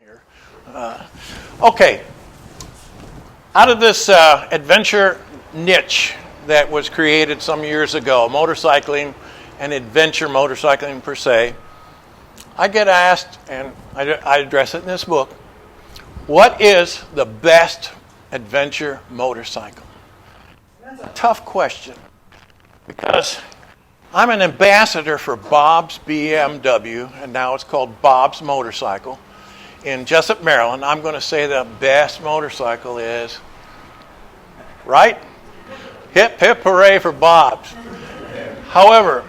here. Okay, out of this adventure niche that was created some years ago, motorcycling and adventure motorcycling per se, I get asked, and I address it in this book, what is the best adventure motorcycle? That's a tough question because I'm an ambassador for Bob's BMW, and now it's called Bob's Motorcycle. In Jessup, Maryland, I'm going to say the best motorcycle is, right? Hip, hip, hooray for Bob's. However,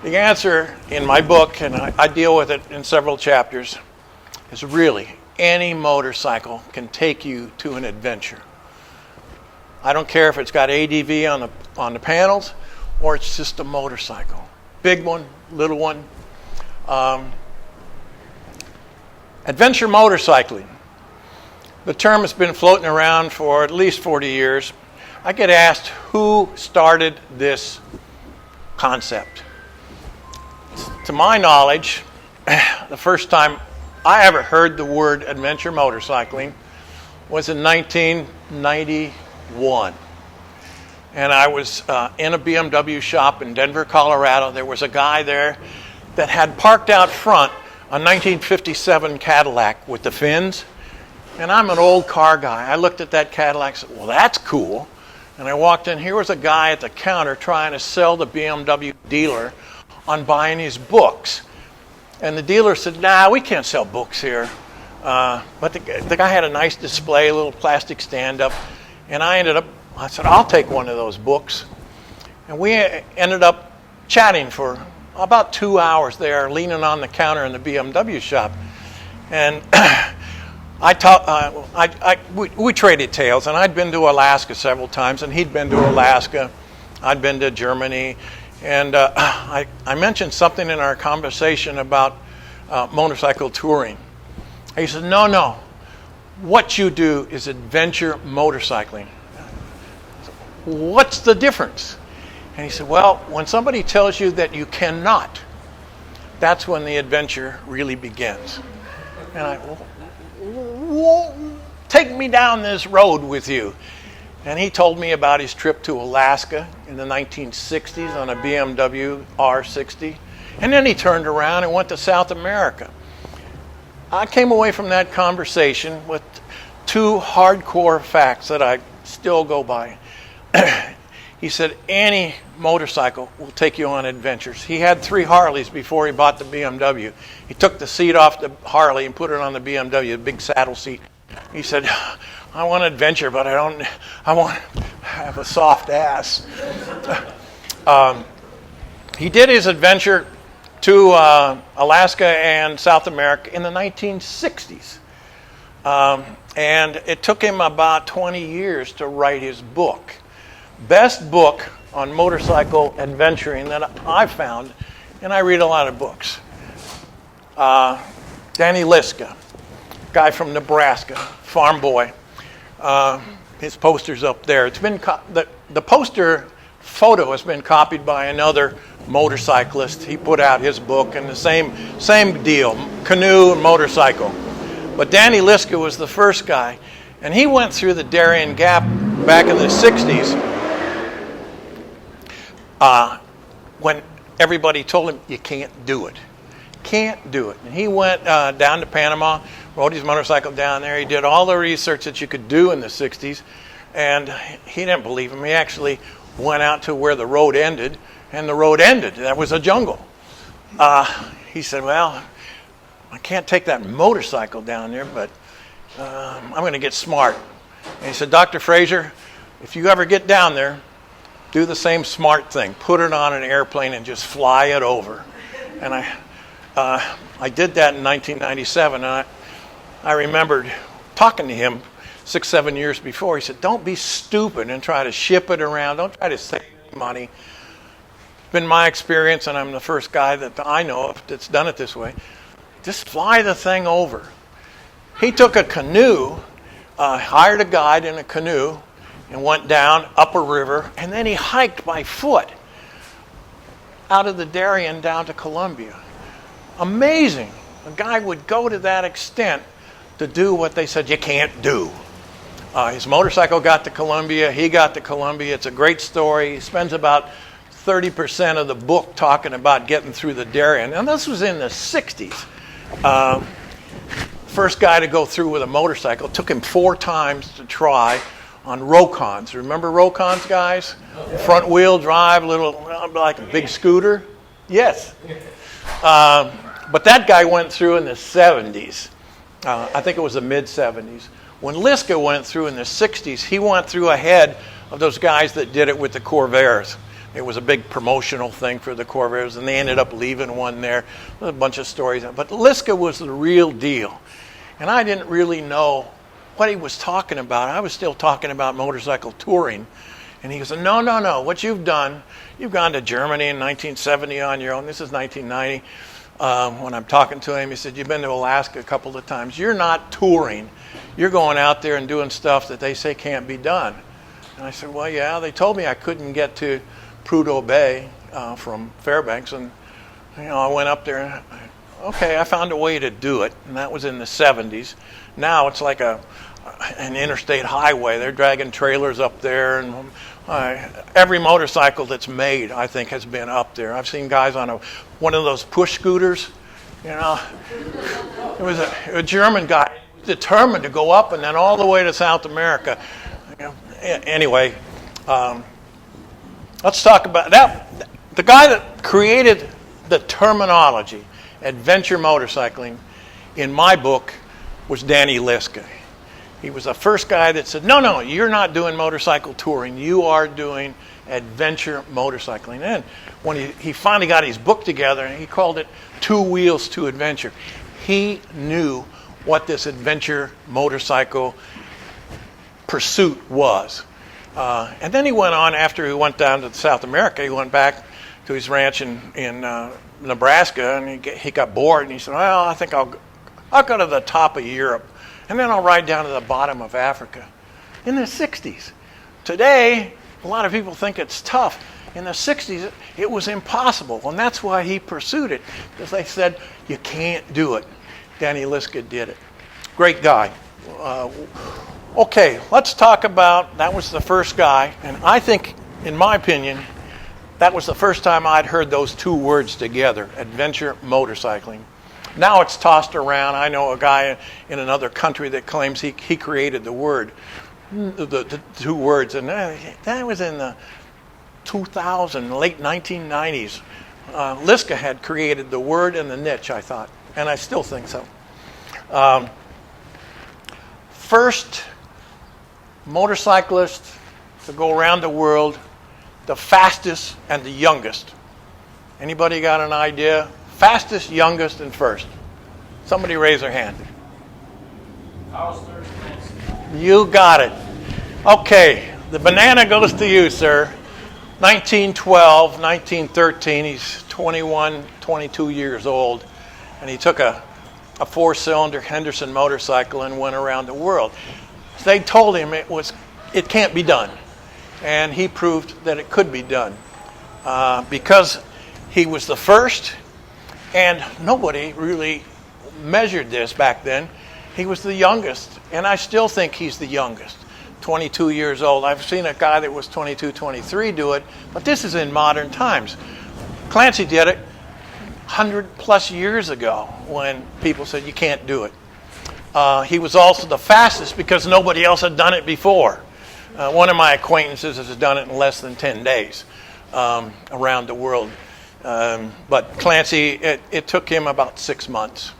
the answer in my book, and I deal with it in several chapters, is really any motorcycle can take you to an adventure. I don't care if it's got ADV on the panels or it's just a motorcycle. Big one, little one. Adventure motorcycling. The term has been floating around for at least 40 years. I get asked who started this concept. To my knowledge, the first time I ever heard the word adventure motorcycling was in 1991. And I was in a BMW shop in Denver, Colorado. There was a guy there that had parked out front a 1957 Cadillac with the fins. And I'm an old car guy. I looked at that Cadillac and said, well, that's cool. And I walked in. Here was a guy at the counter trying to sell the BMW dealer on buying his books. And the dealer said, nah, we can't sell books here. But the guy had a nice display, a little plastic stand-up. And I said, I'll take one of those books. And we ended up chatting for about 2 hours there, leaning on the counter in the BMW shop. And we traded tales, and I'd been to Alaska several times, and he'd been to Alaska. I'd been to Germany. And I mentioned something in our conversation about motorcycle touring. He said, no, what you do is adventure motorcycling. What's the difference? And he said, well, when somebody tells you that you cannot, that's when the adventure really begins. And take me down this road with you. And he told me about his trip to Alaska in the 1960s on a BMW R60. And then he turned around and went to South America. I came away from that conversation with two hardcore facts that I still go by. He said, any motorcycle will take you on adventures. He had 3 Harleys before he bought the BMW. He took the seat off the Harley and put it on the BMW, a big saddle seat. He said, I want adventure, but I want to have a soft ass. He did his adventure to Alaska and South America in the 1960s. And it took him about 20 years to write his book. Best book on motorcycle adventuring that I found, and I read a lot of books. Danny Liska, guy from Nebraska, farm boy. His poster's up there. It's been the poster photo has been copied by another motorcyclist. He put out his book, and the same deal, canoe and motorcycle. But Danny Liska was the first guy, and he went through the Darien Gap back in the 60s when everybody told him, you can't do it. Can't do it. And he went down to Panama, rode his motorcycle down there. He did all the research that you could do in the 60s, and he didn't believe him. He actually went out to where the road ended, and the road ended. That was a jungle. He said, well, I can't take that motorcycle down there, but I'm going to get smart. And he said, Dr. Frazier, if you ever get down there, do the same smart thing. Put it on an airplane and just fly it over. And I did that in 1997, and I remembered talking to him 6-7 years before. He said, don't be stupid and try to ship it around. Don't try to save any money. It's been my experience, and I'm the first guy that I know of that's done it this way. Just fly the thing over. He took a canoe, hired a guide in a canoe, and went down up a river, and then he hiked by foot out of the Darien down to Columbia. Amazing. A guy would go to that extent to do what they said you can't do. His motorcycle got to Columbia. He got to Columbia. It's a great story. He spends about 30% of the book talking about getting through the Darien. And this was in the 60s. First guy to go through with a motorcycle. It took him 4 times to try on Rokons. Remember Rokons, guys? Front wheel drive, little, like a big scooter. Yes. But that guy went through in the 70s. I think it was the mid-70s. When Liska went through in the 60s, he went through ahead of those guys that did it with the Corvairs. It was a big promotional thing for the Corvairs, and they ended up leaving one there. A bunch of stories. But Liska was the real deal. And I didn't really know what he was talking about. I was still talking about motorcycle touring. And he goes, no. What you've done, you've gone to Germany in 1970 on your own. This is 1990. When I'm talking to him, he said, you've been to Alaska a couple of times. You're not touring. You're going out there and doing stuff that they say can't be done. And I said, well, yeah, they told me I couldn't get to Prudhoe Bay from Fairbanks. And, I went up there and, okay, I found a way to do it. And that was in the 70s. Now it's like an interstate highway. They're dragging trailers up there. And every motorcycle that's made, I think, has been up there. I've seen guys on one of those push scooters. It was a German guy determined to go up and then all the way to South America. Anyway, let's talk about that. The guy that created the terminology, adventure motorcycling, in my book, was Danny Liska. He was the first guy that said, no, you're not doing motorcycle touring. You are doing adventure motorcycling. And when he finally got his book together, he called it Two Wheels to Adventure. He knew what this adventure motorcycle pursuit was. And then he went on, after he went down to South America, he went back to his ranch in Nebraska, and he got bored, and he said, well, I think I'll go to the top of Europe, and then I'll ride down to the bottom of Africa. In the 60s. Today, a lot of people think it's tough. In the 60s, it was impossible, and that's why he pursued it, because they said, you can't do it. Danny Liska did it. Great guy. Okay, let's talk about, that was the first guy, and I think, in my opinion, that was the first time I'd heard those two words together, adventure motorcycling. Now it's tossed around. I know a guy in another country that claims he created the word, the two words, and that was in the 2000, late 1990s. Liska had created the word and the niche, I thought, and I still think so. First motorcyclist to go around the world, the fastest and the youngest. Anybody got an idea? Fastest, youngest, and first. Somebody raise their hand. You got it. Okay, the banana goes to you, sir. 1912, 1913, he's 21, 22 years old, and he took a 4-cylinder Henderson motorcycle and went around the world. They told him it can't be done, and he proved that it could be done because he was the first, and nobody really measured this back then. He was the youngest, and I still think he's the youngest. 22 years old. I've seen a guy that was 22, 23 do it, but this is in modern times. Clancy did it 100 plus years ago when people said you can't do it. He was also the fastest because nobody else had done it before. One of my acquaintances has done it in less than 10 days around the world. But Clancy, it took him about 6 months.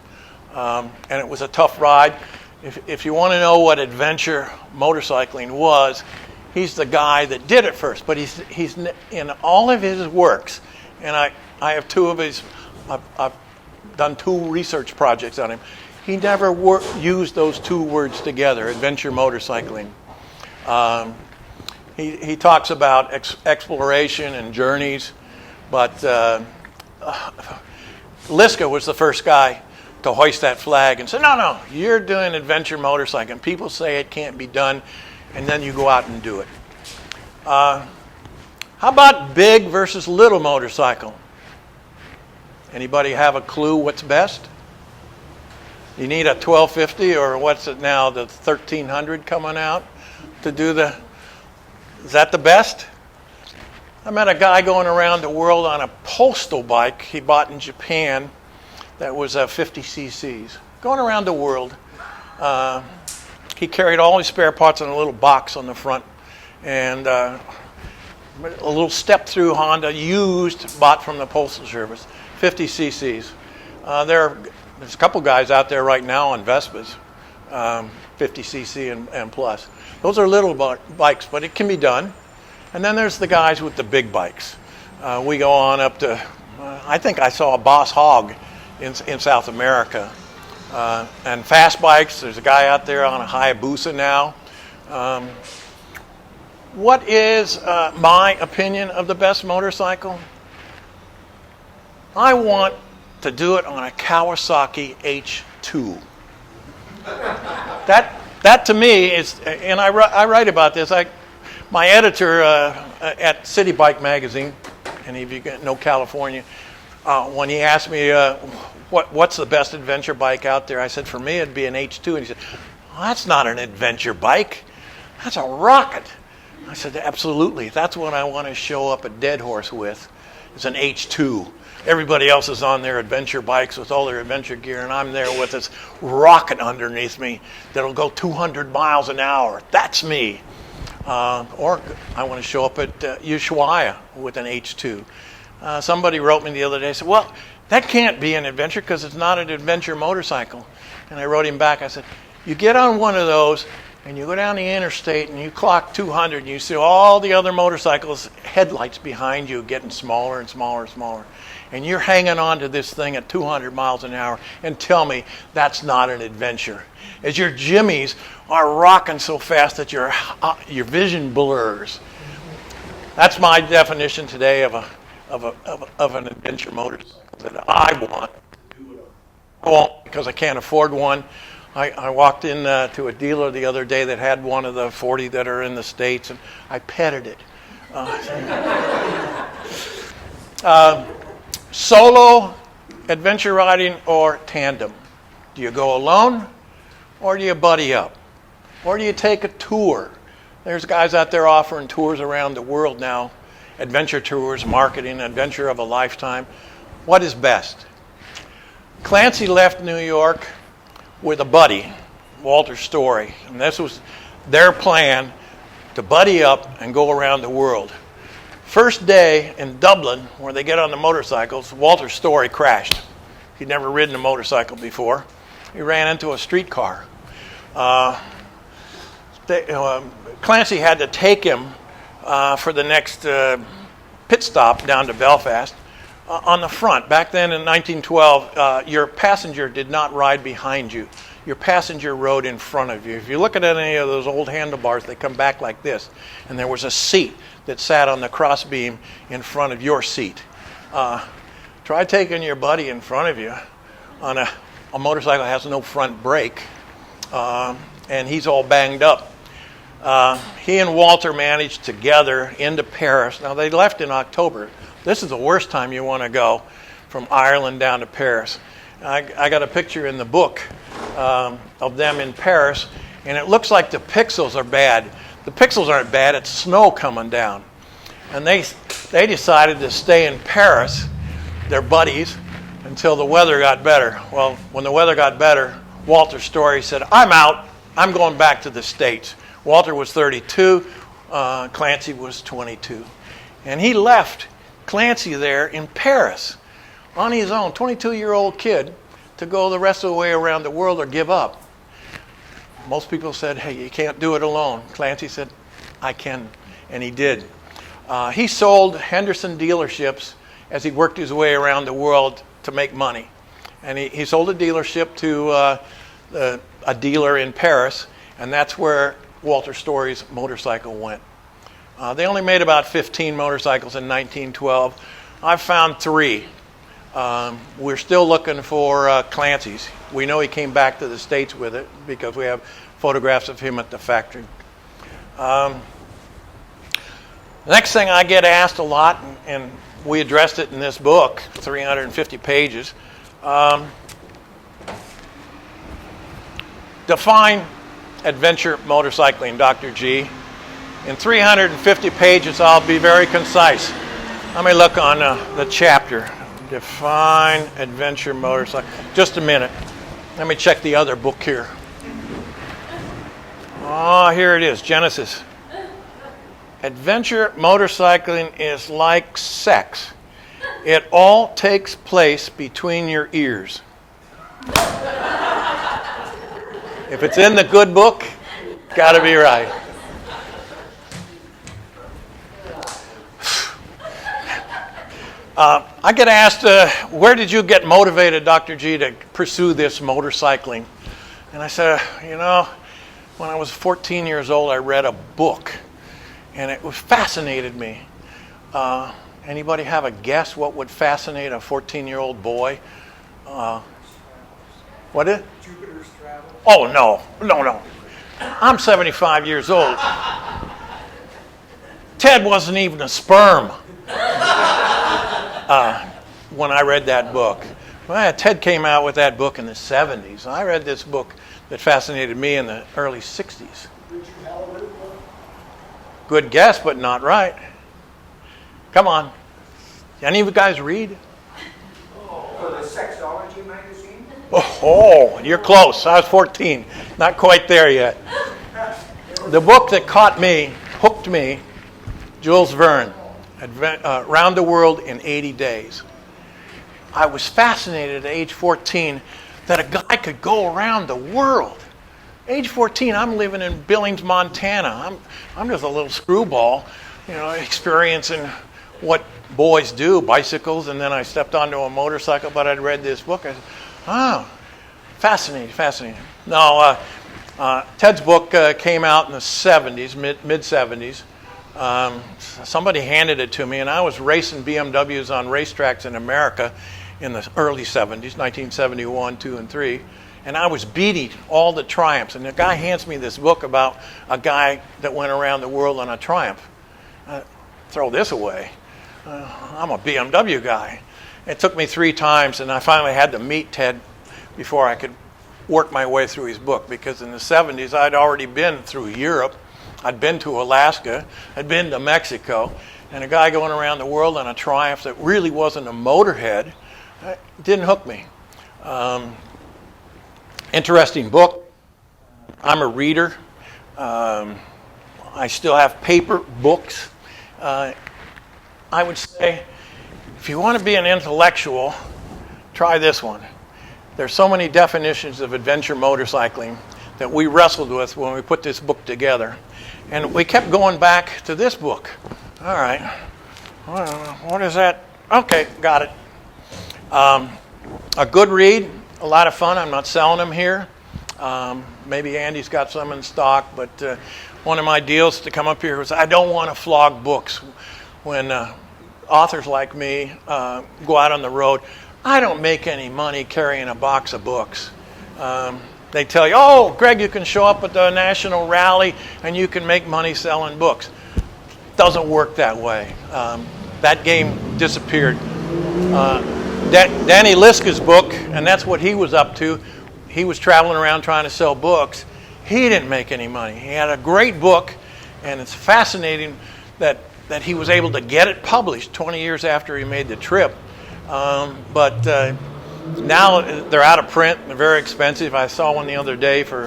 And it was a tough ride. If you want to know what adventure motorcycling was, he's the guy that did it first. But he's in all of his works, and I have two of his. I've done 2 research projects on him. He never used those 2 words together, adventure motorcycling. He talks about exploration and journeys, but Liska was the first guy to hoist that flag and say, no, you're doing adventure motorcycling. People say it can't be done, and then you go out and do it. How about big versus little motorcycle? Anybody have a clue what's best? You need a 1250 or what's it now, the 1300 coming out to do the, is that the best? I met a guy going around the world on a postal bike he bought in Japan that was 50 cc's. Going around the world. He carried all his spare parts in a little box on the front, and a little step-through Honda used, bought from the Postal Service, 50 cc's. There's a couple guys out there right now on Vespas, 50 cc and plus. Those are little bikes, but it can be done. And then there's the guys with the big bikes. We go on up to, I think I saw a Boss Hog in South America. And fast bikes, there's a guy out there on a Hayabusa now. What is my opinion of the best motorcycle? I want to do it on a Kawasaki H2. That to me is, and I write about this. My editor at City Bike Magazine, and if you know California, when he asked me what's the best adventure bike out there, I said for me it'd be an H2, and he said, well, that's not an adventure bike, that's a rocket. I said absolutely, that's what I want to show up at Dead Horse with. It's an H2. Everybody else is on their adventure bikes with all their adventure gear, and I'm there with this rocket underneath me that'll go 200 miles an hour. That's me. Or I want to show up at Ushuaia with an H2. Somebody wrote me the other day and said, well, that can't be an adventure because it's not an adventure motorcycle. And I wrote him back. I said, you get on one of those and you go down the interstate and you clock 200 and you see all the other motorcycles, headlights behind you getting smaller and smaller and smaller. And you're hanging on to this thing at 200 miles an hour and tell me that's not an adventure. As your jimmies are rocking so fast that your vision blurs. That's my definition today of an adventure motorcycle that I want to do it. I won't because I can't afford one. I walked in to a dealer the other day that had one of the 40 that are in the States, and I petted it. Solo adventure riding or tandem? Do you go alone or do you buddy up? Or do you take a tour? There's guys out there offering tours around the world now, adventure tours, marketing, adventure of a lifetime. What is best? Clancy left New York with a buddy, Walter Story, and this was their plan to buddy up and go around the world. First day in Dublin, where they get on the motorcycles, Walter's Story crashed. He'd never ridden a motorcycle before. He ran into a streetcar. Clancy had to take him for the next pit stop down to Belfast on the front. Back then in 1912, your passenger did not ride behind you. Your passenger rode in front of you. If you look at any of those old handlebars, they come back like this. And there was a seat that sat on the crossbeam in front of your seat. Try taking your buddy in front of you on a motorcycle that has no front brake, and he's all banged up. He and Walter managed together into Paris. Now, they left in October. This is the worst time you want to go from Ireland down to Paris. I got a picture in the book of them in Paris, and it looks like the pixels are bad. The pixels aren't bad, it's snow coming down. And they decided to stay in Paris, their buddies, until the weather got better. Well, when the weather got better, Walter Story said, I'm out. I'm going back to the States. Walter was 32. Clancy was 22. And he left Clancy there in Paris on his own, 22-year-old kid, to go the rest of the way around the world or give up. Most people said, hey, you can't do it alone. Clancy said, I can, and he did. He sold Henderson dealerships as he worked his way around the world to make money. And he sold a dealership to a dealer in Paris, and that's where Walter Story's motorcycle went. They only made about 15 motorcycles in 1912. I've found 3. We're still looking for Clancy's. We know he came back to the States with it because we have photographs of him at the factory. The next thing I get asked a lot, and we addressed it in this book, 350 pages. Define adventure motorcycling, Dr. G. In 350 pages, I'll be very concise. Let me look on the chapter. Define adventure motorcycle. Just a minute. Let me check the other book here. Oh, here it is, Genesis. Adventure motorcycling is like sex. It all takes place between your ears. If it's in the good book, got to be right. I get asked, where did you get motivated, Dr. G, to pursue this motorcycling? And I said, when I was 14 years old, I read a book, and it fascinated me. Anybody have a guess what would fascinate a 14-year-old boy? What is it? Jupiter's Travel. Oh, no. I'm 75 years old. Ted wasn't even a sperm when I read that book. Well, Ted came out with that book in the 70s. I read this book that fascinated me in the early 60s. Good guess, but not right. Come on. Any of you guys read? For the Sexology magazine? Oh, you're close. I was 14. Not quite there yet. The book that hooked me, Jules Verne, Around the World in 80 Days. I was fascinated at age 14 that a guy could go around the world. Age 14, I'm living in Billings, Montana. I'm just a little screwball, experiencing what boys do, bicycles, and then I stepped onto a motorcycle, but I'd read this book. I said, fascinating. No, Ted's book came out in the 70s, mid-70s. Somebody handed it to me, and I was racing BMWs on racetracks in America in the early 70s, 1971, 2, and 3, and I was beating all the Triumphs. And the guy hands me this book about a guy that went around the world on a Triumph. Throw this away. I'm a BMW guy. It took me 3 times, and I finally had to meet Ted before I could work my way through his book, because in the 70s I'd already been through Europe. I'd been to Alaska. I'd been to Mexico. And a guy going around the world on a Triumph that really wasn't a motorhead didn't hook me. Interesting book. I'm a reader. I still have paper books. I would say, if you want to be an intellectual, try this one. There's so many definitions of adventure motorcycling that we wrestled with when we put this book together. And we kept going back to this book. All right. What is that? Okay, got it. A good read, a lot of fun. I'm not selling them here. Maybe Andy's got some in stock, but one of my deals to come up here was I don't want to flog books. When authors like me go out on the road, I don't make any money carrying a box of books. They tell you, oh, Greg, you can show up at the national rally and you can make money selling books. Doesn't work that way. That game disappeared. Danny Liska's book, and that's what he was up to. He was traveling around trying to sell books. He didn't make any money. He had a great book, and it's fascinating that he was able to get it published 20 years after he made the trip. But now they're out of print. They're very expensive. I saw one the other day for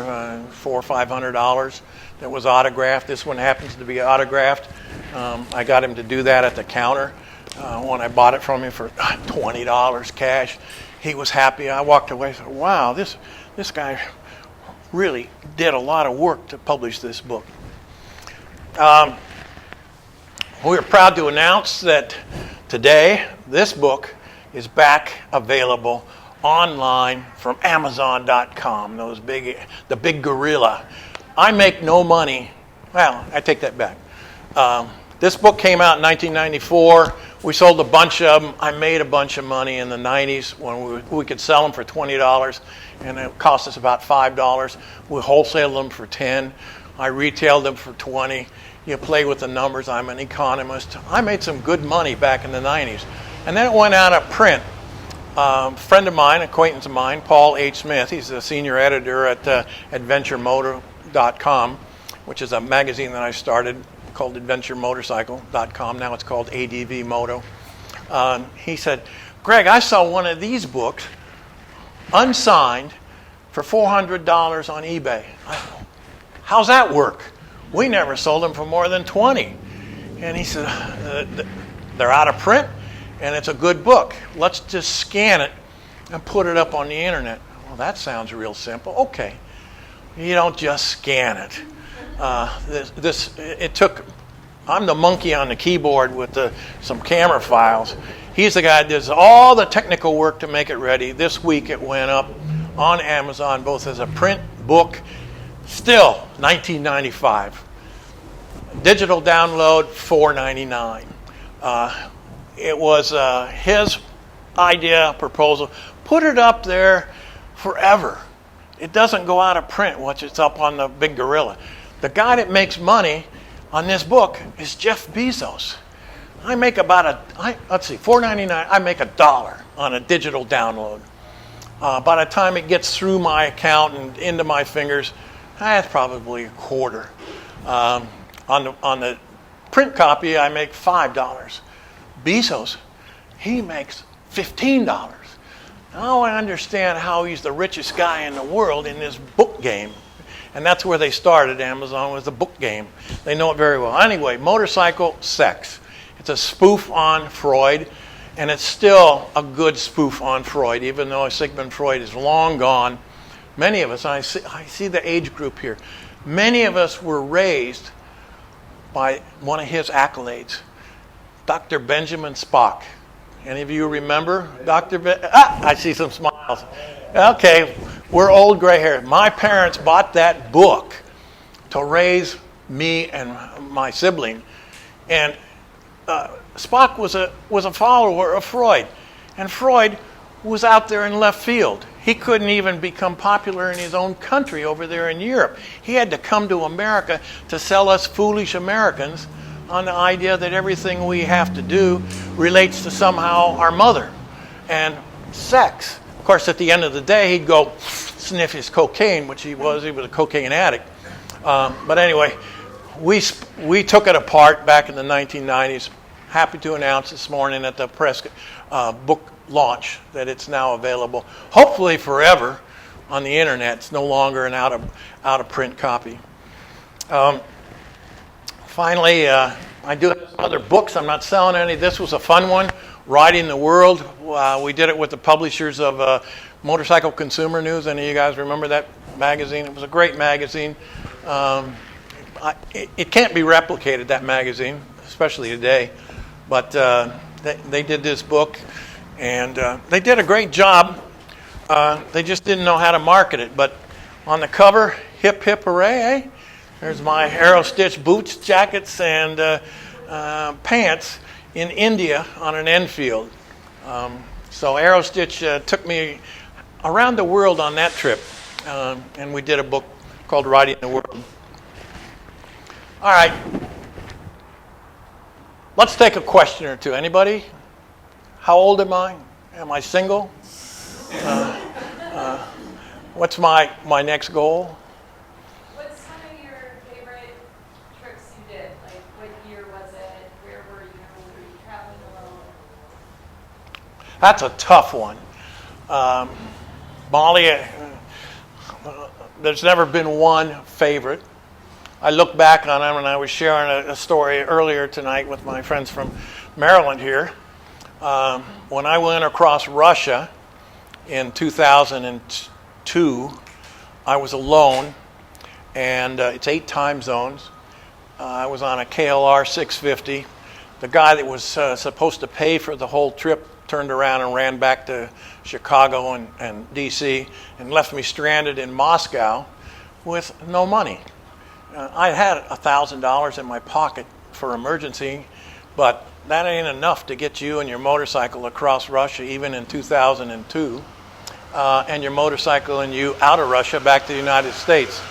$400 or $500 that was autographed. This one happens to be autographed. I got him to do that at the counter when I bought it from him for $20 cash. He was happy. I walked away and said, wow, this guy really did a lot of work to publish this book. We're proud to announce that today this book is back available online from Amazon.com. The big gorilla. I make no money. Well, I take that back. This book came out in 1994. We sold a bunch of them. I made a bunch of money in the 90s when we could sell them for $20, and it cost us about $5. We wholesaled them for $10. I retailed them for $20. You play with the numbers. I'm an economist. I made some good money back in the 90s. And then it went out of print. Friend of mine, acquaintance of mine, Paul H. Smith, he's the senior editor at AdventureMotor.com, which is a magazine that I started called AdventureMotorcycle.com. Now it's called ADV Moto. He said, Greg, I saw one of these books unsigned for $400 on eBay. How's that work? We never sold them for more than 20. And he said, they're out of print and it's a good book. Let's just scan it and put it up on the internet. Well, that sounds real simple. Okay. You don't just scan it. I'm the monkey on the keyboard with some camera files. He's the guy that does all the technical work to make it ready. This week it went up on Amazon both as a print book, still $19.95. Digital download, $4.99. It was his idea, proposal. Put it up there forever. It doesn't go out of print once it's up on the big gorilla. The guy that makes money on this book is Jeff Bezos. I make about $4.99. I make $1 on a digital download. By the time it gets through my account and into my fingers, that's probably a quarter. On the print copy, I make $5. Bezos, he makes $15. Now I understand how he's the richest guy in the world in this book game. And that's where they started, Amazon, was the book game. They know it very well. Anyway, Motorcycle Sex. It's a spoof on Freud, and it's still a good spoof on Freud, even though Sigmund Freud is long gone. Many of us, I see the age group here, many of us were raised by one of his accolades, Dr. Benjamin Spock. Any of you remember Dr. I see some smiles. Okay, we're old gray hair. My parents bought that book to raise me and my sibling. And Spock was a follower of Freud. And Freud was out there in left field. He couldn't even become popular in his own country over there in Europe. He had to come to America to sell us foolish Americans on the idea that everything we have to do relates to somehow our mother and sex. Of course, at the end of the day, he'd go sniff his cocaine, which he was a cocaine addict. But anyway, we took it apart back in the 1990s. Happy to announce this morning at the press book launch that it's now available, hopefully forever, on the internet. It's no longer an out of print copy. Finally, I do have some other books. I'm not selling any. This was a fun one, Riding the World. We did it with the publishers of Motorcycle Consumer News. Any of you guys remember that magazine? It was a great magazine. It can't be replicated, that magazine, especially today. But they did this book, and they did a great job. They just didn't know how to market it. But on the cover, hip, hip, hooray, eh? There's my Aerostich boots, jackets, and pants in India on an Enfield. So Aerostich took me around the world on that trip, and we did a book called Riding the World. All right. Let's take a question or two. Anybody? How old am I? Am I single? What's my next goal? What's some of your favorite trips you did? Like, what year was it? Where were you? Were you traveling alone? That's a tough one. Molly, there's never been one favorite. I look back on them, and I was sharing a story earlier tonight with my friends from Maryland here. When I went across Russia in 2002, I was alone, and it's 8 time zones. I was on a KLR 650. The guy that was supposed to pay for the whole trip turned around and ran back to Chicago and D.C. and left me stranded in Moscow with no money. I had $1,000 in my pocket for emergency, but that ain't enough to get you and your motorcycle across Russia, even in 2002, and your motorcycle and you out of Russia back to the United States.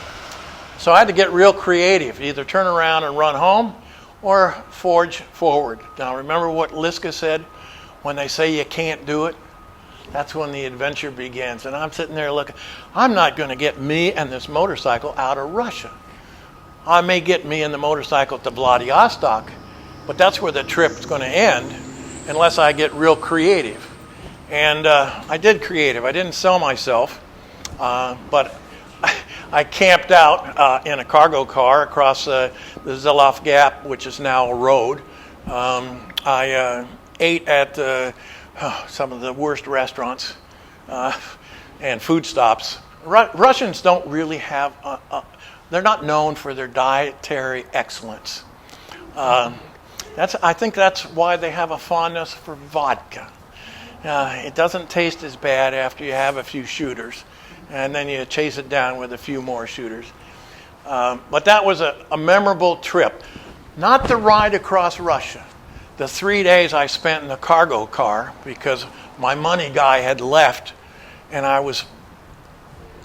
So I had to get real creative, either turn around and run home or forge forward. Now remember what Liska said, when they say you can't do it, That's when the adventure begins. And I'm sitting there looking, I'm not going to get me and this motorcycle out of Russia. I may get me and the motorcycle to Vladivostok, but that's where the trip's going to end unless I get real creative. And I did creative. I didn't sell myself, but I camped out in a cargo car across the Zilov Gap, which is now a road. I ate at some of the worst restaurants and food stops. Russians don't really have, they're not known for their dietary excellence. I think that's why they have a fondness for vodka. It doesn't taste as bad after you have a few shooters, and then you chase it down with a few more shooters. But that was a memorable trip. Not the ride across Russia. The 3 days I spent in the cargo car because my money guy had left and I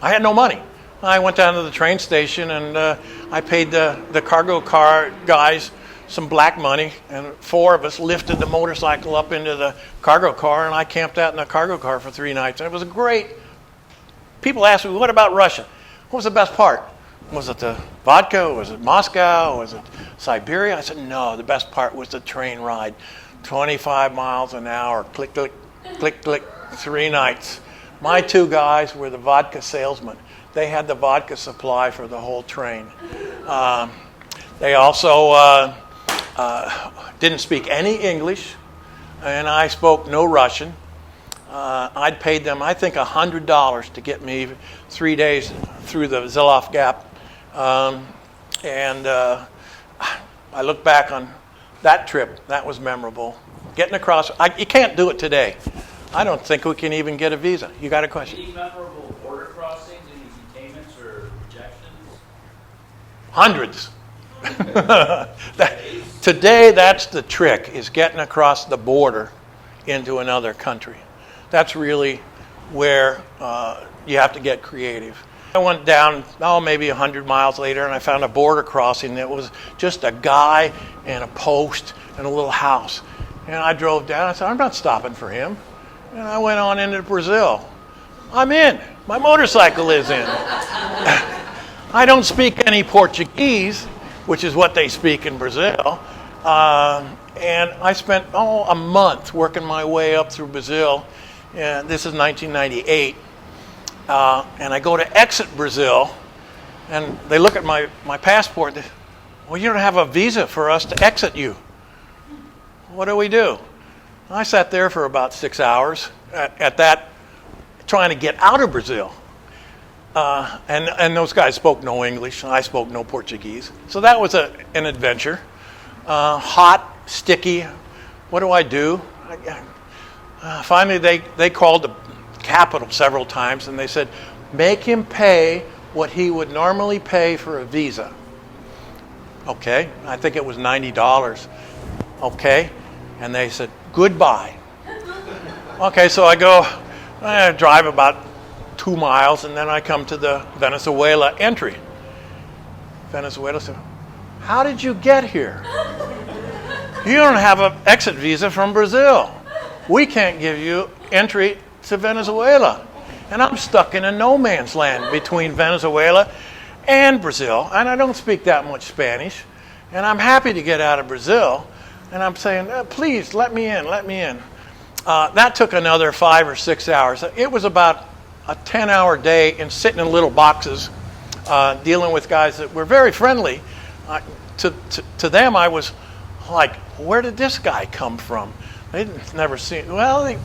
had no money. I went down to the train station and I paid the cargo car guys some black money, and 4 of us lifted the motorcycle up into the cargo car, and I camped out in the cargo car for 3 nights. And it was great. People ask me, what about Russia? What was the best part? Was it the vodka? Was it Moscow? Was it Siberia? I said, no, the best part was the train ride. 25 miles an hour, click, click, click, click, 3 nights. My 2 guys were the vodka salesmen. They had the vodka supply for the whole train. They also didn't speak any English, and I spoke no Russian. I'd paid them, I think, $100 to get me 3 days through the Zilov Gap. And I look back on that trip. That was memorable. Getting across, you can't do it today. I don't think we can even get a visa. You got a question? Any memorable border crossings, any detainments or rejections? Hundreds. Today, that's the trick, is getting across the border into another country. That's really where you have to get creative. I went down, maybe 100 miles later, and I found a border crossing that was just a guy and a post and a little house. And I drove down. I said, I'm not stopping for him. And I went on into Brazil. I'm in. My motorcycle is in. I don't speak any Portuguese, which is what they speak in Brazil. And I spent a month working my way up through Brazil. And this is 1998. And I go to exit Brazil, and they look at my passport. Well, you don't have a visa for us to exit you. What do we do? I sat there for about 6 hours at that, trying to get out of Brazil. And those guys spoke no English, and I spoke no Portuguese. So that was an adventure. Hot, sticky. What do I do? Finally, they called the capital several times, and they said, make him pay what he would normally pay for a visa. Okay, I think it was $90. Okay, and they said, goodbye. Okay, so I drive about 2 miles, and then I come to the Venezuela entry. Venezuela said, how did you get here? You don't have an exit visa from Brazil. We can't give you entry to Venezuela. And I'm stuck in a no man's land between Venezuela and Brazil, and I don't speak that much Spanish, and I'm happy to get out of Brazil, and I'm saying, please, let me in. That took another 5 or 6 hours. It was about a 10-hour day and sitting in little boxes, dealing with guys that were very friendly. To them, I was like, where did this guy come from? They'd never seen,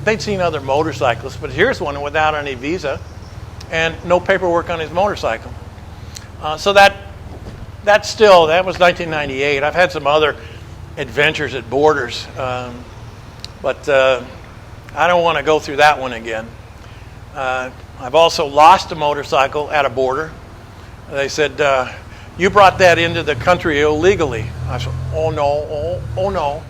they'd seen other motorcyclists, but here's one without any visa and no paperwork on his motorcycle. So that was 1998. I've had some other adventures at borders, but I don't want to go through that one again. I've also lost a motorcycle at a border. They said, you brought that into the country illegally. I said, oh no.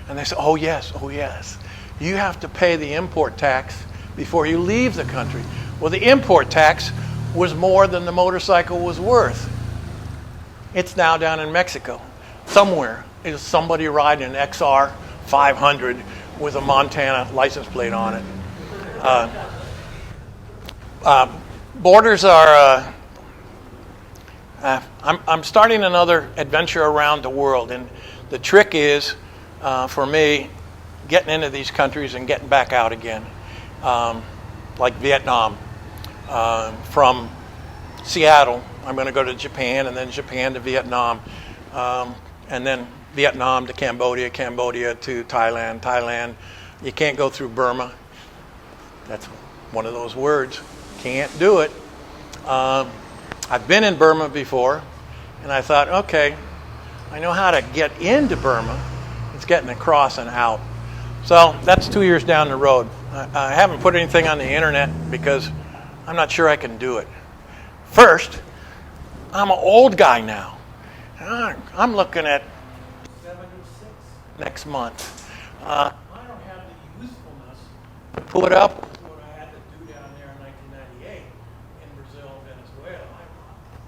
And they said, oh yes. You have to pay the import tax before you leave the country. Well, the import tax was more than the motorcycle was worth. It's now down in Mexico. Somewhere is somebody riding an XR 500 with a Montana license plate on it. Borders are. I'm starting another adventure around the world, and the trick is, for me, getting into these countries and getting back out again, like Vietnam. From Seattle, I'm going to go to Japan, and then Japan to Vietnam, and then Vietnam to Cambodia, Cambodia to Thailand, Thailand. You can't go through Burma. That's one of those words. Can't do it. I've been in Burma before, and I thought, okay, I know how to get into Burma. It's getting across and out. So that's 2 years down the road. I haven't put anything on the internet because I'm not sure I can do it. First, I'm an old guy now. I'm looking at 76 next month. I don't have the usefulness to put up with what I had to do down there in 1998 in Brazil and Venezuela.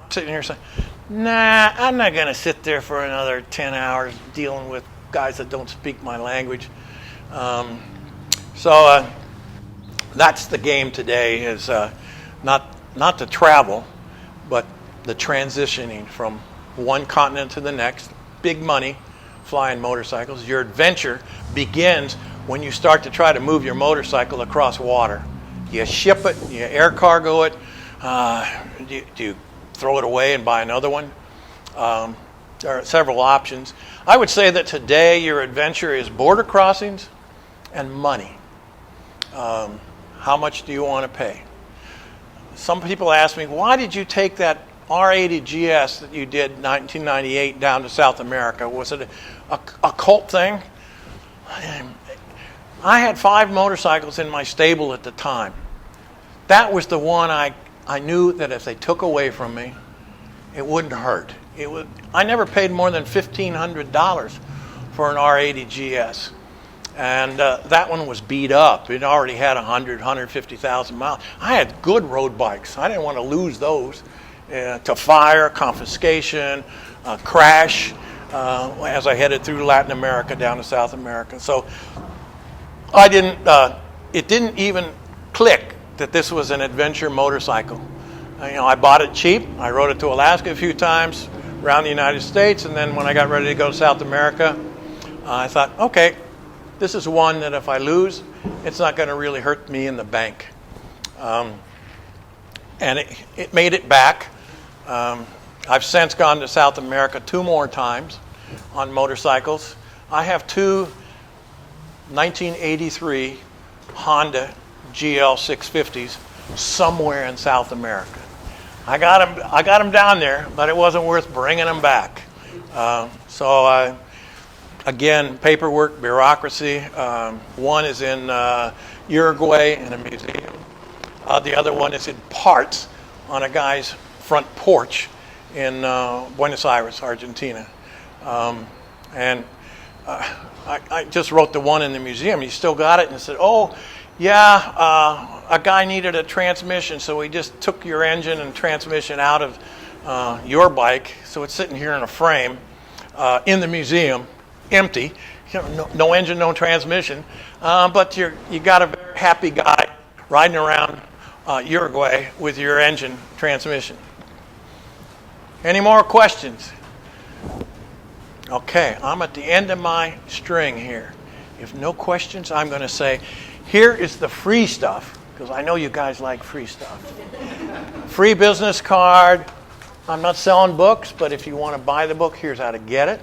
I'm sitting here saying, nah, I'm not going to sit there for another 10 hours dealing with guys that don't speak my language. So that's the game today, is not the travel, but the transitioning from one continent to the next. Big money, flying motorcycles. Your adventure begins when you start to try to move your motorcycle across water. You ship it, you air cargo it, do you throw it away and buy another one? There are several options. I would say that today your adventure is border crossings and money. How much do you want to pay? Some people ask me, why did you take that R80 GS that you did in 1998 down to South America? Was it a cult thing? I had 5 motorcycles in my stable at the time. That was the one I knew that if they took away from me, it wouldn't hurt. I never paid more than $1,500 for an R80 GS. And that one was beat up. It already had 150,000 miles. I had good road bikes. I didn't want to lose those to fire, confiscation, crash, as I headed through Latin America down to South America. So it didn't even click that this was an adventure motorcycle. I bought it cheap. I rode it to Alaska a few times, around the United States, and then when I got ready to go to South America, I thought, okay, this is one that if I lose, it's not going to really hurt me in the bank. And it made it back. I've since gone to South America 2 more times on motorcycles. I have 2 1983 Honda GL 650s somewhere in South America. I got them down there, but it wasn't worth bringing them back. Again, paperwork, bureaucracy. One is in Uruguay in a museum. The other one is in parts on a guy's front porch in Buenos Aires, Argentina. I just wrote the one in the museum. He still got it and said, oh, yeah, a guy needed a transmission, so we just took your engine and transmission out of your bike. So it's sitting here in a frame in the museum. Empty, no engine, no transmission, but you got a very happy guy riding around Uruguay with your engine transmission. Any more questions? Okay, I'm at the end of my string here. If no questions, I'm going to say, here is the free stuff, because I know you guys like free stuff. Free business card. I'm not selling books, but if you want to buy the book, here's how to get it.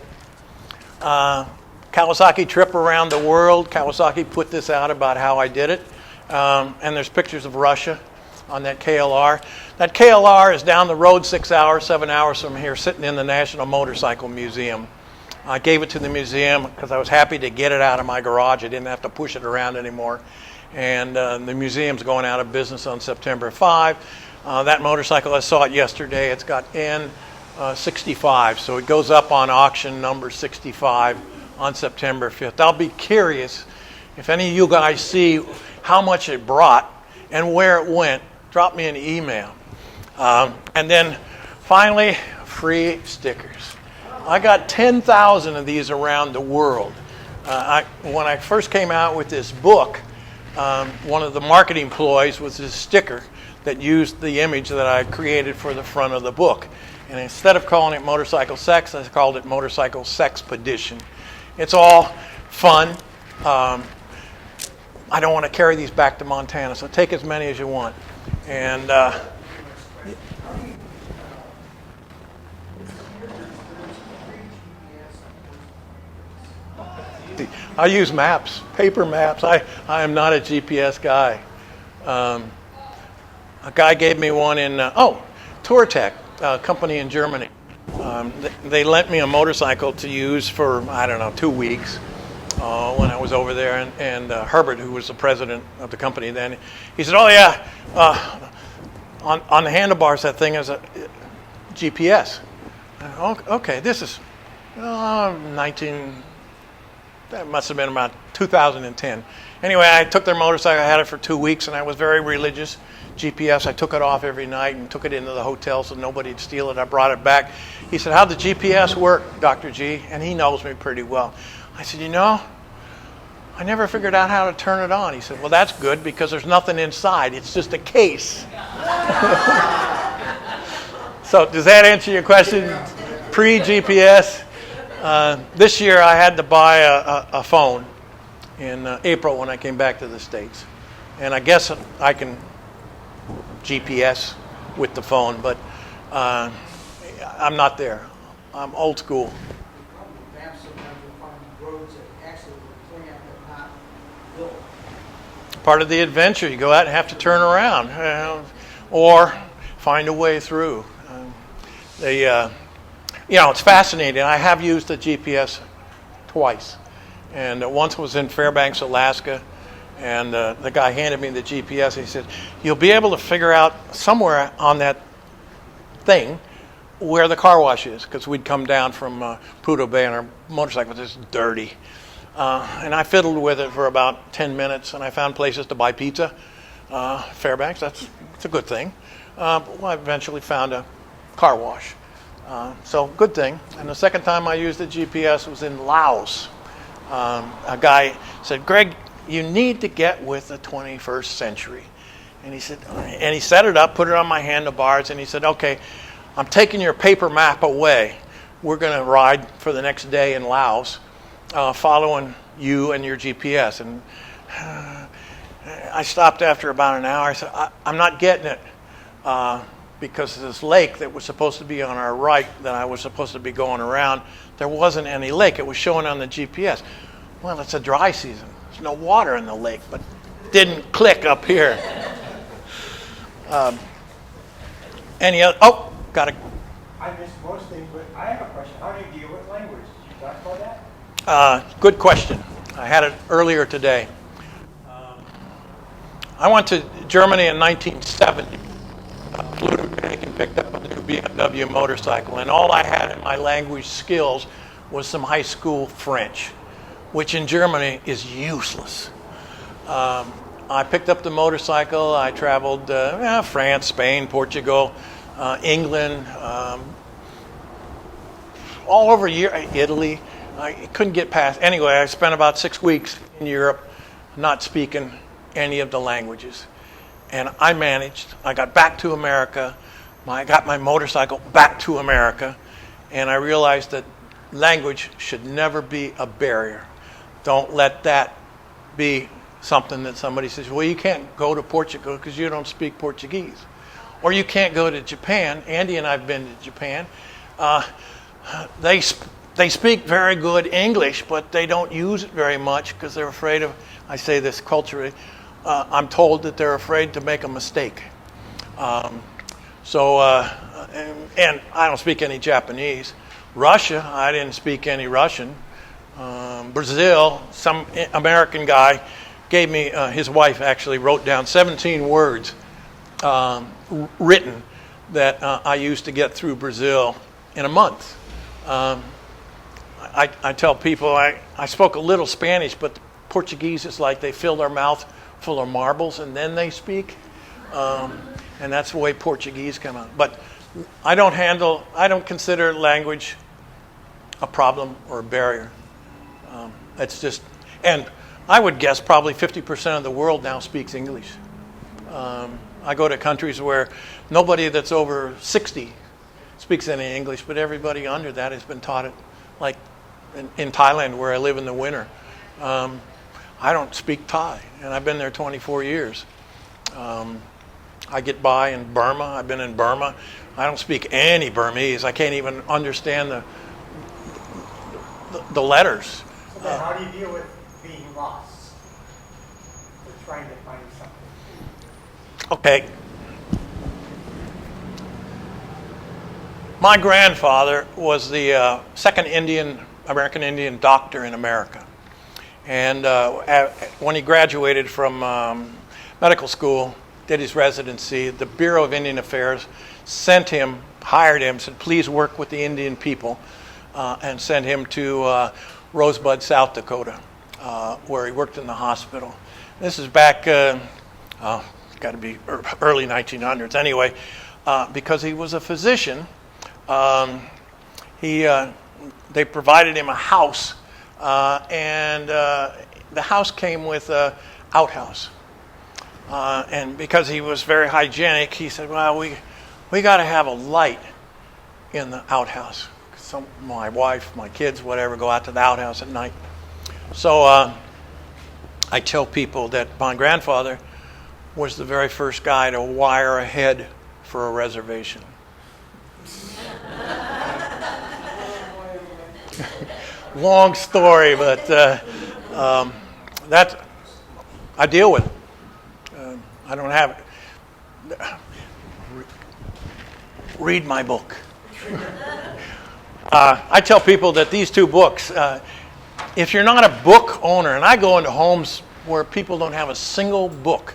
Kawasaki trip around the world. Kawasaki put this out about how I did it. And there's pictures of Russia on that KLR. That KLR is down the road 6 hours, 7 hours from here, sitting in the National Motorcycle Museum. I gave it to the museum because I was happy to get it out of my garage. I didn't have to push it around anymore. And the museum's going out of business on September 5. That motorcycle, I saw it yesterday. It's got N65, so it goes up on auction number 65 on September 5th. I'll be curious if any of you guys see how much it brought and where it went. Drop me an email. And then finally, free stickers. I got 10,000 of these around the world. When I first came out with this book, one of the marketing ploys was this sticker that used the image that I created for the front of the book. And instead of calling it Motorcycle Sex, I called it Motorcycle Sexpedition. It's all fun. I don't want to carry these back to Montana, so take as many as you want. And I use maps, paper maps. I am not a GPS guy. A guy gave me one in, Tourtech, a company in Germany. They lent me a motorcycle to use for, 2 weeks when I was over there. And Herbert, who was the president of the company then, he said, oh yeah, on the handlebars, that thing is a GPS. Okay, this is 19... That must have been about 2010. Anyway, I took their motorcycle. I had it for 2 weeks, and I was very religious. GPS, I took it off every night and took it into the hotel so nobody'd steal it. I brought it back. He said, how'd the GPS work, Dr. G? And he knows me pretty well. I said, I never figured out how to turn it on. He said, well, that's good because there's nothing inside. It's just a case. So does that answer your question? Pre-GPS? This year I had to buy a phone in April when I came back to the States. And I guess I can GPS with the phone, but I'm not there. I'm old school. Sometimes we find roads that actually were planned but not built. Part of the adventure. You go out and have to turn around or find a way through. It's fascinating. I have used the GPS twice. And once was in Fairbanks, Alaska, and the guy handed me the GPS. And he said, you'll be able to figure out somewhere on that thing where the car wash is, because we'd come down from Prudhoe Bay and our motorcycle was just dirty. And I fiddled with it for about 10 minutes, and I found places to buy pizza. Fairbanks, it's a good thing. But I eventually found a car wash. So good thing. And the second time I used the GPS was in Laos. A guy said, Greg, you need to get with the 21st century. And he said, and he set it up, put it on my handlebars, and he said, okay, I'm taking your paper map away. We're going to ride for the next day in Laos, following you and your GPS. And I stopped after about an hour. I said, I'm not getting it. Because this lake that was supposed to be on our right, that I was supposed to be going around, there wasn't any lake. It was showing on the GPS. Well, it's a dry season. There's no water in the lake, but didn't click up here. Any other? Oh, got it. I missed most things, but I have a question. How do you deal with language? Did you talk about that? Good question. I had it earlier today. I went to Germany in 1970. Flew to Munich and picked up a new BMW motorcycle, and all I had in my language skills was some high school French, which in Germany is useless. I picked up the motorcycle. I traveled France, Spain, Portugal, England, all over Italy. I couldn't get past. Anyway, I spent about 6 weeks in Europe not speaking any of the languages. And I managed. I got back to America. I got my motorcycle back to America. And I realized that language should never be a barrier. Don't let that be something that somebody says, well, you can't go to Portugal because you don't speak Portuguese. Or you can't go to Japan. Andy and I have been to Japan. They speak very good English, but they don't use it very much because they're afraid of, I say this culturally, I'm told that they're afraid to make a mistake. And I don't speak any Japanese. Russia, I didn't speak any Russian. Brazil, some American guy gave me, his wife actually wrote down 17 words written that I used to get through Brazil in a month. I tell people I spoke a little Spanish, but Portuguese is like they fill their mouth full of marbles and then they speak. And that's the way Portuguese come out. But I don't consider language a problem or a barrier. It's just, and I would guess probably 50% of the world now speaks English. I go to countries where nobody that's over 60 speaks any English, but everybody under that has been taught it. Like in Thailand, where I live in the winter, I don't speak Thai, and I've been there 24 years. I get by in Burma. I've been in Burma. I don't speak any Burmese. I can't even understand the letters. So then how do you deal with being lost? Or trying to find something? Okay. My grandfather was the second American Indian doctor in America. And when he graduated from medical school, did his residency, the Bureau of Indian Affairs hired him, said, please work with the Indian people, and sent him to Rosebud, South Dakota, where he worked in the hospital. This is back, got to be early 1900s. Anyway, because he was a physician, they provided him a house, and the house came with an outhouse. And because he was very hygienic, he said, well, we got to have a light in the outhouse. My wife, my kids, whatever, go out to the outhouse at night. So I tell people that my grandfather was the very first guy to wire ahead for a reservation. Long story, but that I deal with. I don't have it. Read my book. I tell people that these two books, if you're not a book owner, and I go into homes where people don't have a single book,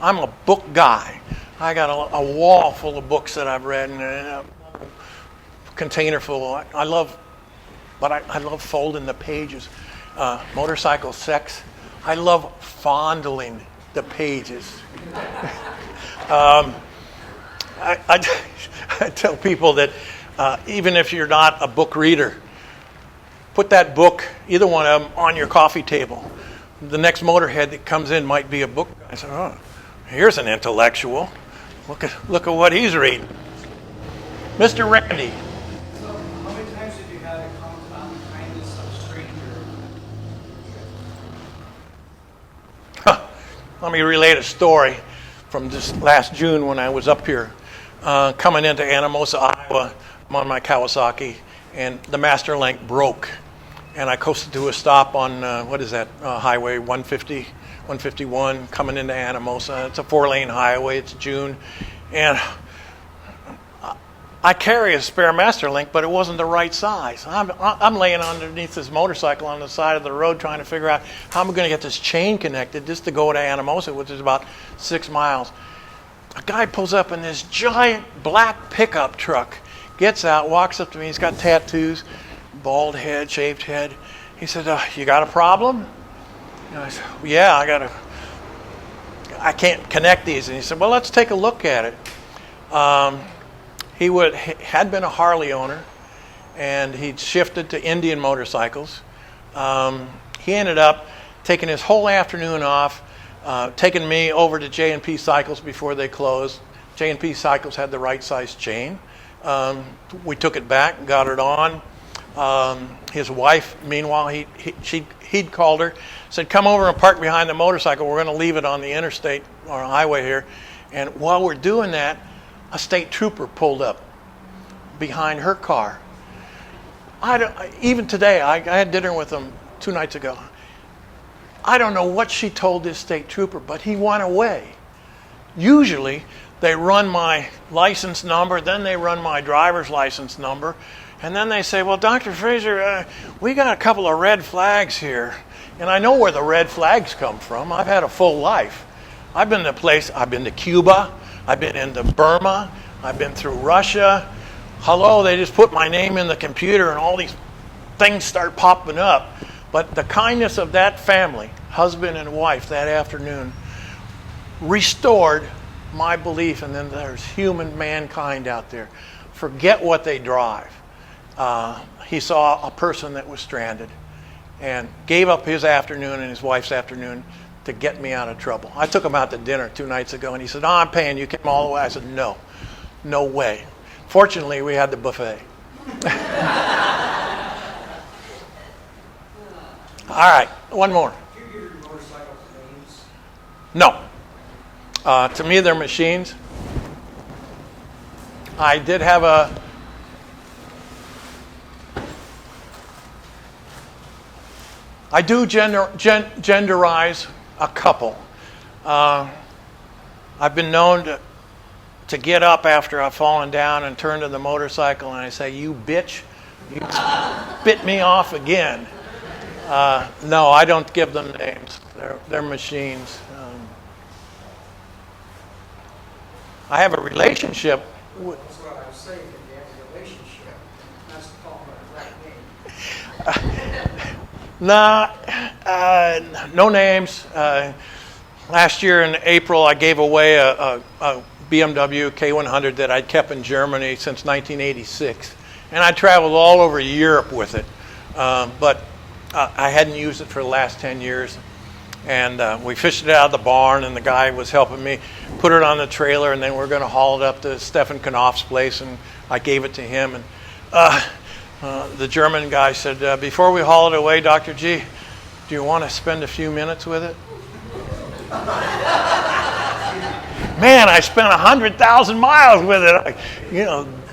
I'm a book guy. I got a wall full of books that I've read and a container full. I love folding the pages. Motorcycle sex. I love fondling the pages. I tell people that even if you're not a book reader, put that book, either one of them, on your coffee table. The next motorhead that comes in might be a book. I said, oh, here's an intellectual. Look at what he's reading. Mr. Randy. So, how many times did you have it come about the kindness of a stranger? Let me relate a story from this last June when I was up here. Coming into Anamosa, Iowa, I'm on my Kawasaki, and the master link broke. And I coasted to a stop on, Highway 150, 151, coming into Anamosa. It's a 4-lane highway, it's June. And I carry a spare master link, but it wasn't the right size. I'm laying underneath this motorcycle on the side of the road trying to figure out how I'm going to get this chain connected just to go to Anamosa, which is about 6 miles. A guy pulls up in this giant black pickup truck, gets out, walks up to me. He's got tattoos, bald head, shaved head. He said, you got a problem? And I said, yeah, I can't connect these. And he said, well, let's take a look at it. He had been a Harley owner, and he'd shifted to Indian motorcycles. He ended up taking his whole afternoon off, taking me over to J&P Cycles before they closed. J&P Cycles had the right size chain. We took it back, got it on. His wife, meanwhile, he'd called her, said, come over and park behind the motorcycle. We're going to leave it on the interstate or highway here. And while we're doing that, a state trooper pulled up behind her car. Even today, I had dinner with him 2 nights ago. I don't know what she told this state trooper, but he went away. Usually, they run my license number, then they run my driver's license number, and then they say, well, Dr. Frazier, we got a couple of red flags here. And I know where the red flags come from. I've had a full life. I've been to Cuba, I've been into Burma, I've been through Russia. Hello, they just put my name in the computer and all these things start popping up. But the kindness of that family, husband and wife, that afternoon, restored my belief, and then there's human mankind out there. Forget what they drive. He saw a person that was stranded, and gave up his afternoon and his wife's afternoon to get me out of trouble. I took him out to dinner 2 nights ago, and he said, "Oh, I'm paying. You came all the way." I said, "No, no way." Fortunately, we had the buffet. All right, one more. Do you give your motorcycles names? No. To me, they're machines. I did have I do genderize a couple. I've been known to get up after I've fallen down and turn to the motorcycle and I say, "You bitch, you bit me off again." No, I don't give them names. They're machines. I have a relationship with... That's what I was saying, that you have a relationship, not to call them a right name. No names. Last year in April, I gave away a BMW K100 that I'd kept in Germany since 1986. And I traveled all over Europe with it. But I hadn't used it for the last 10 years. And we fished it out of the barn, and the guy was helping me put it on the trailer, and then we're going to haul it up to Stefan Knopf's place, and I gave it to him. And the German guy said, "Before we haul it away, Dr. G, do you want to spend a few minutes with it?" Man, I spent 100,000 miles with it.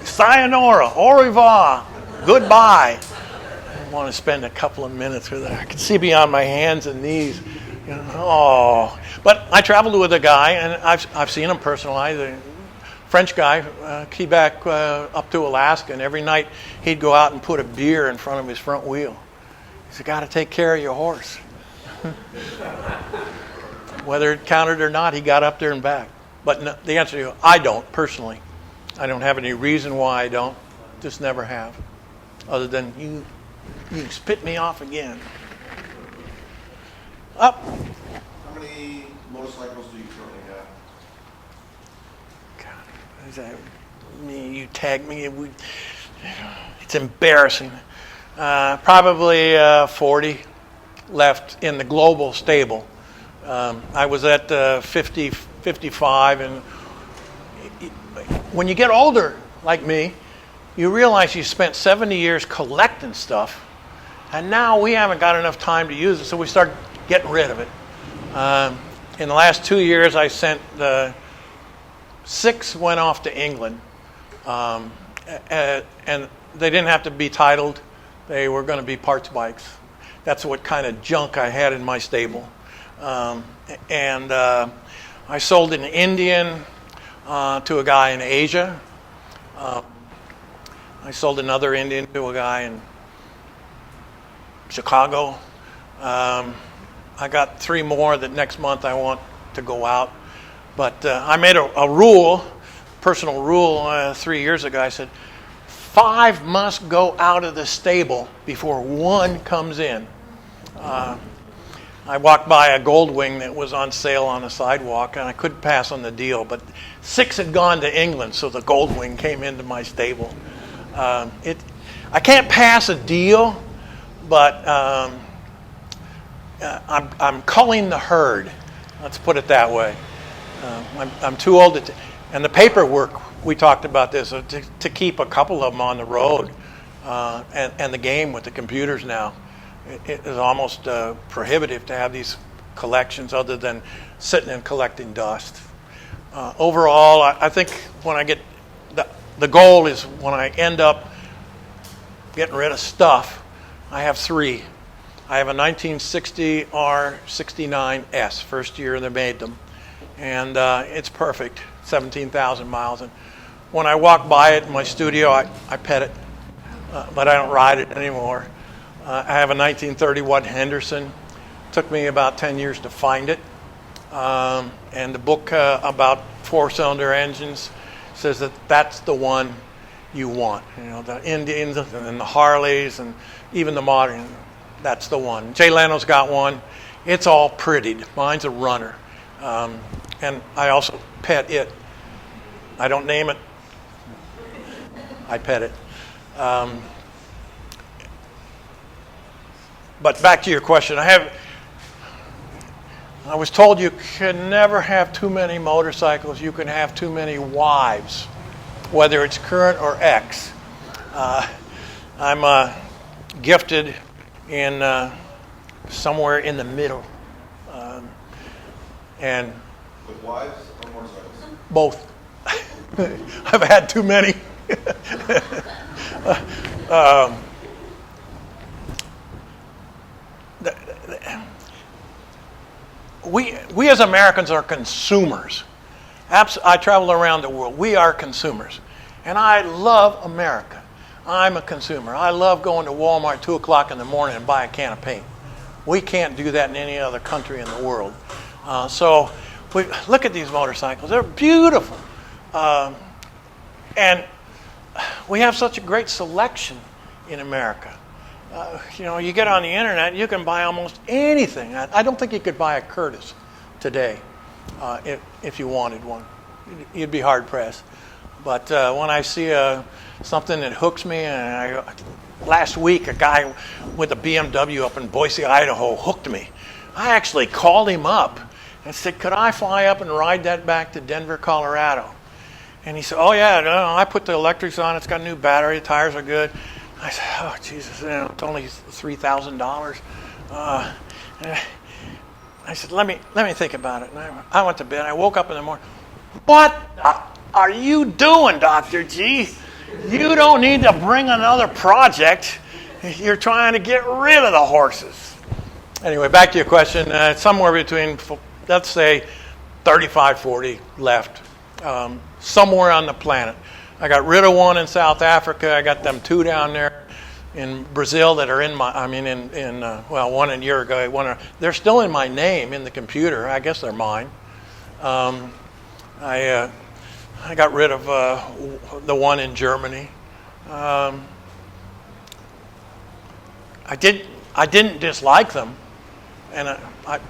Sayonara, au revoir, goodbye. I want to spend a couple of minutes with it. I can see beyond my hands and knees. Oh, but I traveled with a guy, and I've seen him personally. The French guy, Quebec up to Alaska, and every night he'd go out and put a beer in front of his front wheel. He said, "Got to take care of your horse." Whether it counted or not, he got up there and back. But no, the answer is, I don't personally. I don't have any reason why I don't. Just never have. Other than you spit me off again. Up. How many motorcycles do you currently have? God, you tag me. It's embarrassing. Probably 40 left in the global stable. I was at 50, 55, and when you get older, like me, you realize you spent 70 years collecting stuff, and now we haven't got enough time to use it, so we start getting rid of it. In the last 2 years, I sent 6 went off to England, and they didn't have to be titled. They were going to be parts bikes. That's what kind of junk I had in my stable. And I sold an Indian to a guy in Asia. I sold another Indian to a guy in Chicago. I got 3 more that next month I want to go out. But I made a rule, personal rule, 3 years ago. I said, 5 must go out of the stable before 1 comes in. I walked by a Goldwing that was on sale on the sidewalk, and I couldn't pass on the deal. But 6 had gone to England, so the Goldwing came into my stable. I can't pass a deal, but I'm culling the herd. Let's put it that way. I'm too old and the paperwork, we talked about this, to keep a couple of them on the road, and the game with the computers now. It is almost prohibitive to have these collections other than sitting and collecting dust. Overall, I think when I get, the goal is when I end up getting rid of stuff, I have 3. I have a 1960 R69S, first year they made them. And it's perfect, 17,000 miles. And when I walk by it in my studio, I pet it, but I don't ride it anymore. I have a 1931 Henderson. Took me about 10 years to find it. And the book about 4-cylinder engines says that that's the one you want. The Indians and the Harleys and even the modern, that's the one. Jay Leno's got one. It's all prettied. Mine's a runner. And I also pet it. I don't name it. I pet it. But back to your question, I was told you can never have too many motorcycles. You can have too many wives, whether it's current or ex. I'm gifted in somewhere in the middle, and With wives or motorcycles? both. I've had too many. We as Americans are consumers. I travel around the world. We are consumers. And I love America. I'm a consumer. I love going to Walmart at 2 o'clock in the morning and buy a can of paint. We can't do that in any other country in the world. So look at these motorcycles. They're beautiful. And we have such a great selection in America. You get on the internet, you can buy almost anything. I don't think you could buy a Curtis today if you wanted one. You'd be hard pressed. But when I see something that hooks me, and last week a guy with a BMW up in Boise, Idaho hooked me. I actually called him up and said, could I fly up and ride that back to Denver, Colorado? And he said, oh yeah, no, I put the electrics on, it's got a new battery, the tires are good. I said, oh Jesus, it's only $3,000. I said, let me think about it. And I went to bed. I woke up in the morning. What are you doing, Dr. G? You don't need to bring another project. You're trying to get rid of the horses. Anyway, back to your question. Somewhere between, let's say, 35, 40 left, somewhere on the planet. I got rid of one in South Africa. I got them 2 down there in Brazil that are one in Uruguay. They're still in my name in the computer. I guess they're mine. I got rid of the one in Germany. I didn't dislike them, and I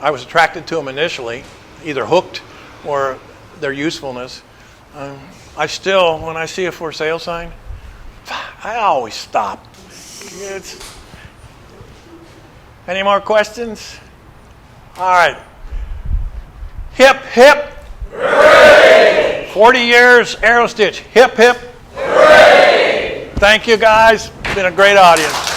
was attracted to them initially, either hooked or their usefulness. I still, when I see a for sale sign, I always stop. Any more questions? All right. Hip, hip. Hooray! 40 years, Aerostich. Hip, hip. Hooray! Thank you, guys. It's been a great audience.